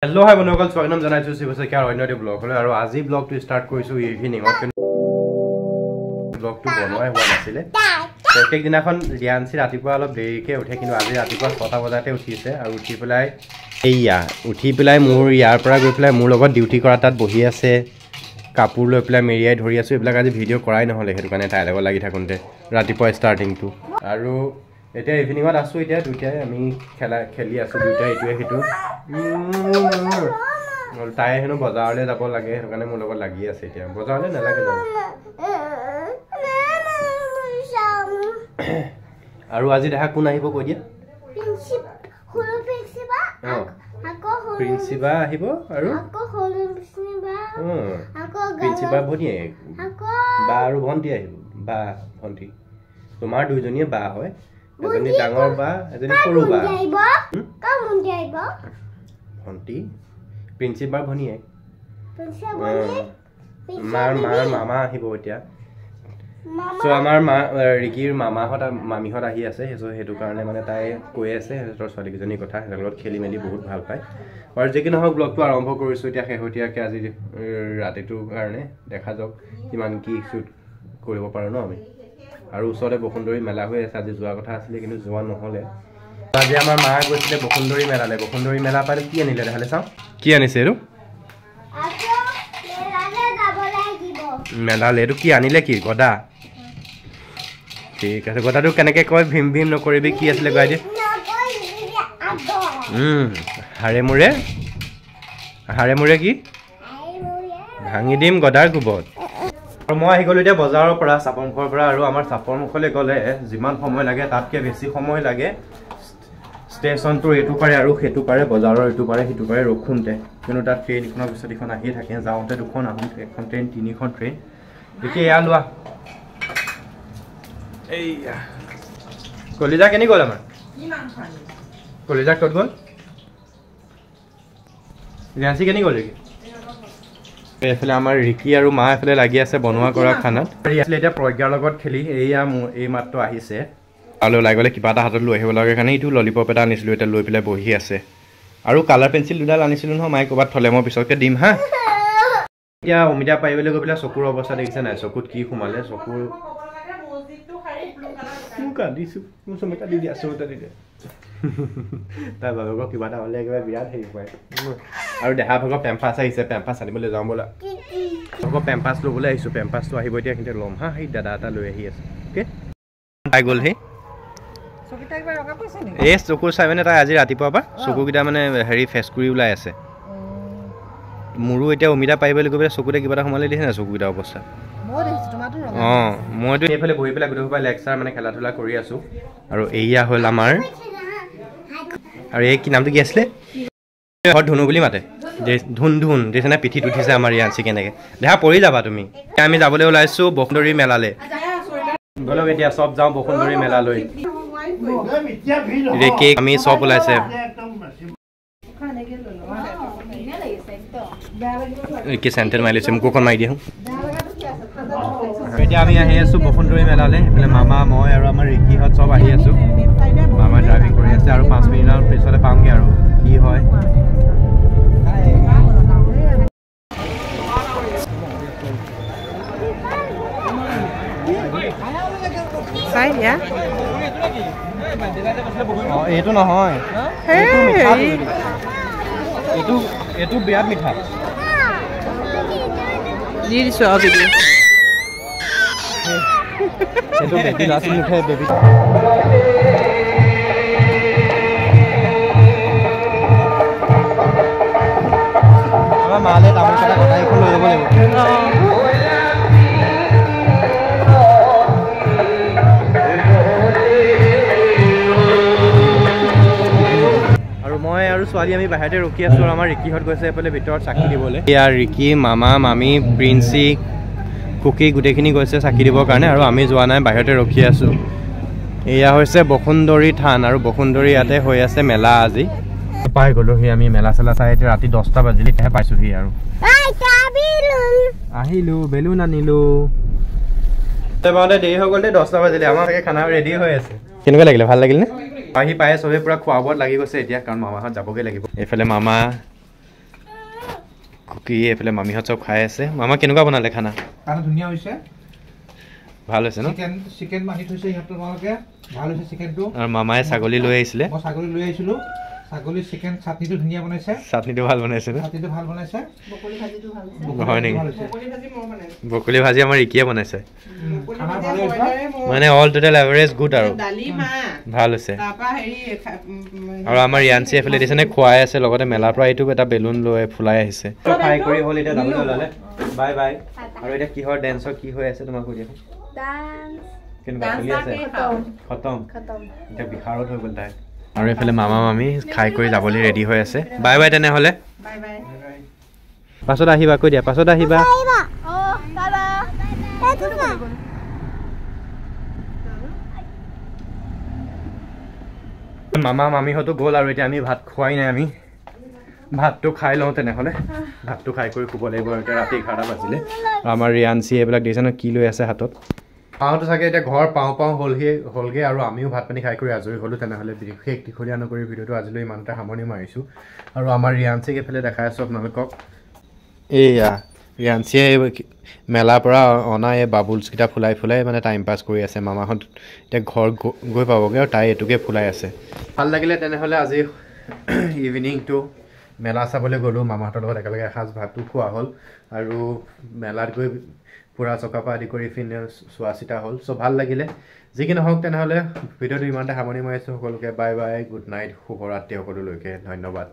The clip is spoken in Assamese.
Hello, hi, Bonokal. Swaganam janaichu Sivasa Kya Roinode blog. Aru aji blog to start koisu evening. Blog to bonoi hua nasile. Protek dinakhon Riansi ratipua alop derike uthe kintu aji ratipua 6টা বজাতে উঠিছে আৰু উঠি পেলাই উঠি পেলাই মোৰ ইয়াৰ পৰা গৈ পেলাই মোৰ লগত ডিউটি কৰা তাত বহি আছে কাপোৰ লৈ পেলাই মেৰিয়াই ধৰি আছো এইবিলাক আজি ভিডিঅ' কৰাই নহলে হেতু কাৰণে তাই লগত লাগি থাকুনতে ৰাতিপুৱা ষ্টাৰ্টিং টু আৰু এতিয়া ইভিনিংত আছো এতিয়া দুটাই আমি খেলি আছো দুটাই এটুৱে হেতু তাই হেনো বজাৰলৈ যাব লাগে হেতু কাৰণে মোৰ লগত লাগি আছে এতিয়া বজাৰলৈ নালাগে যাব আৰু আজি দেখা কোন আহিব কৈ দিয়া প্ৰিন্সিপা আহিব আৰু প্ৰিন্সিপা ভনিয়ে বা আৰু ভন্টি আহিব বা ভন্টি তোমাৰ দুইজনীয়ে বা হয় এজনী ডাঙৰ বা এজনী সৰু বা ভন্টি প্ৰিন্সিপাৰ ভনিয়ে মাৰ মামা আহিব এতিয়া সো আমাৰ ৰিকিৰ মামাহত মামিহত আহি আছে হেতু কাৰণে মানে তাই কৈ আছে হেতৰ ছোৱালী কিজনী কথা হেতলত খেলি মেলি বহুত ভাল পায় আৰু যে কি নহক ব্লগটো আৰম্ভ কৰিছো এতিয়া হেহতিয়াকে আজি ৰাতিটোৰ কাৰণে দেখা যাওক কিমান কি শুট কৰিব পাৰো ন আমি আৰু ওচৰতে বসুন্দৰী মেলা হৈ আছে আজি যোৱা কথা আছিল কিন্তু যোৱা নহলে আজি আমাৰ মা গৈছিলে বসুন্দৰী মেলা পালে কি আনিলে দেখালে চাও কি আনিছে আৰু মেলালে এটো কি আনিলে কি গদা ঠিক আছে গদাটো কেনেকে কয় ভীম ভীম নকৰিবি কি আছিল গাই দি হাৰে মুৰে কি ভাঙি দিম গদাৰ কুবত আৰু মই আহি গলো এতিয়া বজাৰৰ পৰা চাপৰমুখৰ পৰা আৰু আমাৰ চাপৰমুখলৈ গলে যিমান সময় লাগে তাতকে বেছি সময় লাগে ষ্টেচনটো এটু পাৰে আৰু হেতু পাৰে বজাৰৰ এটু পাৰে হেতু পাৰে ৰখুনতে কিন্তু তাত ট্ৰেইন ইখনৰ পিছত ইখন আহি থাকে যাওঁতে দুখন আহোঁতে এখন ট্ৰেইন তিনিখন ট্ৰেইন এতিয়া এয়া লোৱা এইয়া কলিজা কেনি গ'ল আমাৰ কলিজা ক'ত গ'ল ৰিয়াঞ্চি কেনি গ'ল কি এফালে আমাৰ ৰিকি আৰু মা এফালে লাগি আছে বনোৱা কৰা খানাত এতিয়া প্ৰজ্ঞাৰ লগত খেলি এইয়া এই মাত্ৰ আহিছে আৰু ওলাই গ'লে কিবা এটা হাতত লৈ আহিব লাগে কাৰণে এইটো ললিপপ এটা আনিছিলোঁ এতিয়া লৈ পেলাই বহি আছে আৰু কালাৰ পেঞ্চিল দুডাল আনিছিলোঁ নহয় মায়ে ক'ৰবাত থ'লে মই পিছতকৈ দিম হা এতিয়া অমিতা পাৰিবলৈ গৈ পেলাই চকুৰ অৱস্থা দেখিছে নাই চকুত কি সোমালে চকুৰ কান্দিছোঁ মোৰ চমিতা দি দিয়া চমিতা দি দিয়া তাৰ বাবুকক কিবা এটা হ'লে একেবাৰে বিৰাট হেৰি পায় আৰু দেহা ভাগৰ পেম্পাছ আহিছে পেম্পাছ আনিবলৈ যাওঁ বোলা আকৌ পেম্পাছ ল'বলৈ আহিছোঁ পেম্পাছটো আহিব এতিয়া কিন্তু ল'ম হা সেই দাদা এটা লৈ আহি আছে অ'কে পাই গ'ল সেই এই চকুৰ চাই মানে তাই আজি ৰাতিপুৱাৰ পৰা চকুকেইটা মানে হেৰি ফেচ কৰি ওলাই আছে মোৰো এতিয়া অমিতা পাৰিবলৈ গৈ পেলাই চকুতে কিবা এটা সোমালে দিছে নাই চকুকেইটা অৱস্থা অঁ মইতো এইফালে বহি পেলাই গোটেই সোপা লেকচাৰ মানে খেলা ধূলা কৰি আছোঁ আৰু এয়া হ'ল আমাৰ আৰু এই কি নামটো কি আছিলে ঘৰত ধুনু বুলি মাতে ধুন দেখিছেনে পিঠিত উঠিছে আমাৰ ৰিয়াঞ্চি কেনেকৈ দেহা পৰি যাবা তুমি আমি যাবলৈ ওলাইছোঁ বসুন্দৰী মেলালৈ ব'লক এতিয়া চব যাওঁ বসুন্দৰী মেলালৈ ৰেকে আমি চব ওলাইছে কি চেণ্টেল মাৰি লৈছে মোক অকণ মাৰি দিয়া এতিয়া আমি আহি আছোঁ বসুন্দৰী মেলালৈ এইফালে মামা মই আৰু আমাৰ ৰিকিহঁত চব আহি আছোঁ মামা ড্ৰাইভিং কৰি আছে আৰু 5 মিনিটৰ পিছতে পামগৈ আৰু কি হয় এইটো নহয় এইটো বিৰাট মিঠা দি দিছোঁ আৰু এইটো বেবী নাছিল মুঠে বেবী আমাৰ মালে তামোল কেইটা কটাইখন লৈ যাব লাগিব মই আৰু ছোৱালী আমি বাহিৰতে ৰখি আছোঁ আৰু আমাৰ ৰিকিহঁত গৈছে এইফালে ভিতৰত চাকি দিবলৈ এয়া ৰিকি মামা মামী প্ৰিন্সি কুকি গোটেইখিনি গৈছে চাকি দিবৰ কাৰণে আৰু আমি যোৱা নাই বাহিৰতে ৰখি আছোঁ এয়া হৈছে বসুন্দৰী থান আৰু বসুন্দৰী ইয়াতে হৈ আছে মেলা আজি পাই গ'লোহি আমি মেলা চেলা চাই এতিয়া ৰাতি 10টা বাজিলেহে পাইছোঁহি আৰু আহিলোঁ বেলুন আনিলোঁ দেৰি হৈ গ'ল 10টা বাজিলে আমাৰ খানা ৰেডি হৈ আছে কেনেকুৱা লাগিলে ভাল লাগিল নে আহি পায়ে সবে পুৰা খোৱা বোৱাত লাগি গৈছে এতিয়া কাৰণ মামাহঁত যাবগৈ লাগিব এইফালে মামা কুকি এইফালে মামীহঁত চব খাই আছে মামা কেনেকুৱা বনালে খানা খানা ধুনীয়া হৈছে ভাল হৈছে ন চিকেন মানি থৈছে ইহঁত তোমালোকে ভাল হৈছে চিকেনটো আৰু মামায়ে ছাগলী লৈ আহিছিলে মই ছাগলী লৈ আহিছিলোঁ ছাগলী চিকেন চাটনিটো ধুনীয়া বনাইছে চাটনিটো ভাল বনাইছে ন চাটনিটো ভাল বনাইছে বকলি ভাজিটো ভাল আছে হয় নেকি বকলি ভাজি মই বনাইছো বকলি ভাজি আমাৰ ইকিয়ে বনাইছে খানা ভালে হৈছে মানে অল টোটেল এভাৰেজ গুড আৰু দালি মা ভাল হৈছে তাপা হেৰি আৰু আমাৰ ৰিয়াঞ্চি এফালে দিছে নে খুৱাই আছে লগতে মেলাৰ পৰা এইটো এটা বেলুন লৈ ফুলাই আহিছে খাই কৰি হ'ল এতিয়া যাবলৈ ওলালে বাই বাই আৰু এতিয়া কিহৰ ডেন্সৰ কি হৈ আছে তোমাক কৈ দিয়া ডান্স কেনেকুৱা চলি আছে খতম খতম এতিয়া বিহাৰত হৈ গ'ল তাই আৰু এইফালে মামা মামী খাই কৰি যাবলৈ ৰেডি হৈ আছে বাই বাই তেনেহ'লে বাই বাই পাছত আহিবা কৈ দিয়া পাছত আহিবা অ দাদা মামা মামীহঁতো গ'ল আৰু এতিয়া আমি ভাত খোৱাই নাই আমি ভাতটো খাই লওঁ তেনেহ'লে ভাতটো খাই কৰি শুব লাগিব আৰু এতিয়া ৰাতি 11টা বাজিলে আৰু আমাৰ ৰিয়াঞ্চি এইবিলাক দেখিছে ন কি লৈ আছে হাতত পাওঁতো চাগে এতিয়া ঘৰ পাওঁ হ'লগৈ আৰু আমিও ভাত পানী খাই কৰি আজৰি হ'লোঁ তেনেহ'লে বিশেষ দীঘলীয়া নকৰি ভিডিঅ'টো আজিলৈ ইমানতে সামৰণি মাৰিছোঁ আৰু আমাৰ ৰিয়াঞ্চিক এইফালে দেখাই আছোঁ আপোনালোকক এইয়া ৰিয়াঞ্চিয়ে মেলাৰ পৰা অনা এই বাবুলছকেইটা ফুলাই মানে টাইম পাছ কৰি আছে মামাহঁত এতিয়া ঘৰ গৈ পাবগৈ আৰু তাই এইটোকে ফুলাই আছে ভাল লাগিলে তেনেহ'লে আজি ইভিনিংটো মেলা চাবলৈ গ'লোঁ মামাহঁতৰ লগত একেলগে এসাঁজ ভাতো খোৱা হ'ল আৰু মেলাত গৈ ফুৰা চকা পৰা আদি কৰি ফিনে চোৱা চিতা হ'ল চ' ভাল লাগিলে যি কি নহওক তেনেহ'লে ভিডিঅ'টো ইমানতে সামৰণি মাৰিছোঁ সকলোকে বাই বাই গুড নাইট শুভৰাত্ৰি সকলোলৈকে ধন্যবাদ